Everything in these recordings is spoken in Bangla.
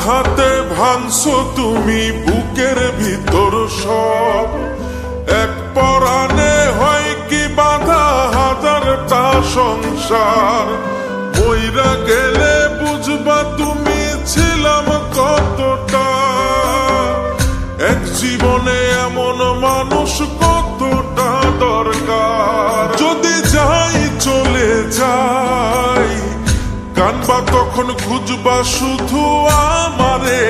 আঘাতে ভাঙছো তুমি বুকের ভিতর সব, এক পরাণে হয় কি বাধা হাজারটা সংসার। মইরা গেলে বুঝবা তুমি ছিলাম কতটা, এক জীবনে এমন মানুষ কতটা দরকার। যদি যাই চলে যাই কানবা তখন খুঁজবা শুধু আমারে,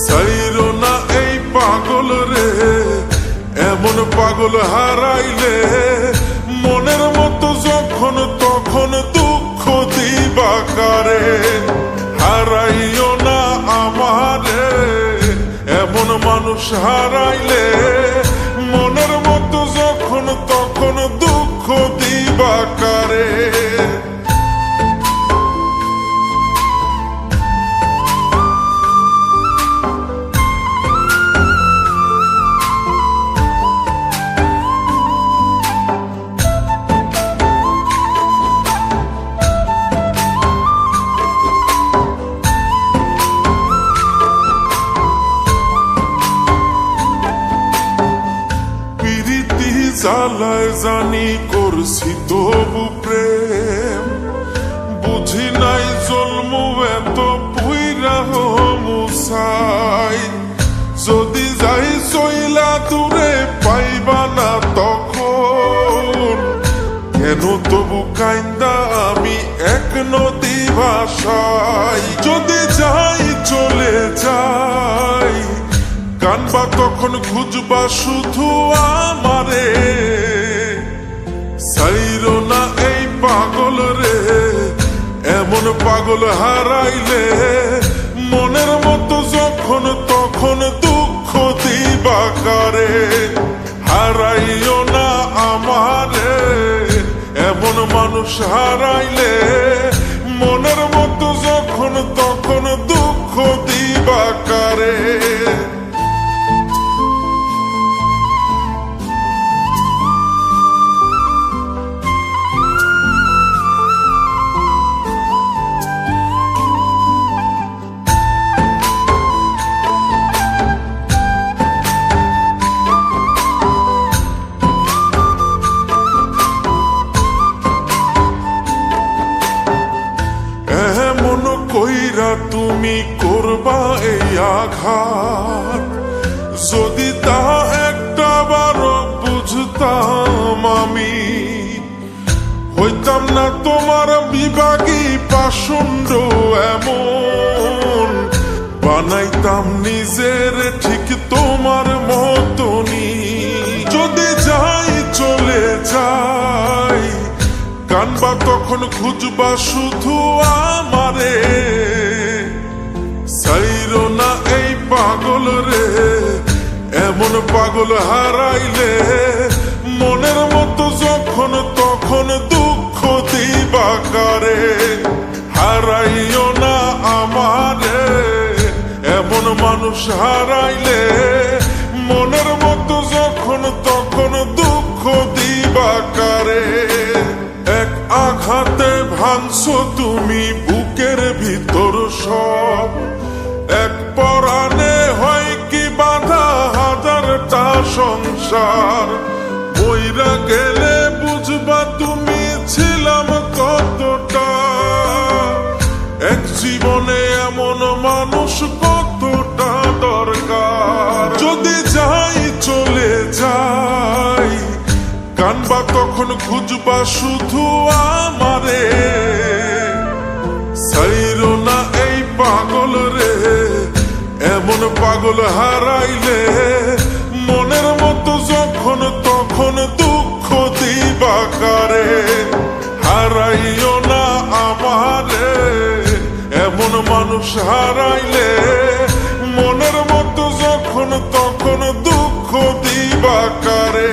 সাইরো না এই পাগল রে, এমন পাগল হারাইলে মনের মতো যখন তখন দুঃখ দিবা কারে। হারাইও না আমারে, এমন মানুষ হারাইলে মনের মতো যখন তখন দুঃখ দিবা কারে। জ্বালায় জানি করছি তবু প্রেম, বুঝি নাই জন্মু এত পুইরা মুসাই। যদি যাই চইলা দূরে পাইবা না তখন, কেন তবু কাইন্দা আমি এক নদী ভাষাই। যদি যাই চলে যাই কানবা তখন খুঁজবা শুধু আমারে, সাইরো না এই পাগল রে, এমন পাগল হারাইলে মনের মতো যখন তখন দুঃখ দিবা কারে। হারাইও না আমারে, এমন মানুষ হারাইলে মনের মতো যখন তখন দুঃখ দিবা কারে। কইরা তুমি করবা এই আঘাত, যদি তা একটা বার বুঝতাম আমি, হইতাম না তোমার বিভাগী পাষণ্ড এমন। বানাইতাম নিজের ঠিক তোমার মতনই। যদি যাই চলে যাই কানবা তখন খুঁজবা শুধু আমারে, সাইরো না এই পাগল রে, এমন পাগল হারাইলে মনের মতো যখন তখন দুঃখ দিবা কারে। হারাইও না আমারে, এমন মানুষ হারাইলে মনের মতো যখন তখন দুঃখ দিবা কারে। এক আঘাতে ভাঙছো তুমি বুকের ভিতর সব, এক পরাণে হয় কি বাধা হাজারটা সংসার। মইরা গেলে বুঝবা তুমি ছিলাম কতটা, এক জীবনে এমন মানুষ কতটা দরকার। যদি যাই চলে যাই কানবা তখন খুঁজবা শুধু আমারে, সাইরো না এই পাগল রে, এমন পাগল হারাইলে মনের মতো যখন তখন দুঃখ দিবা কারে। হারাইও না আমারে, এমন মানুষ হারাইলে মনের মতো যখন তখন দুঃখ দিবা কারে।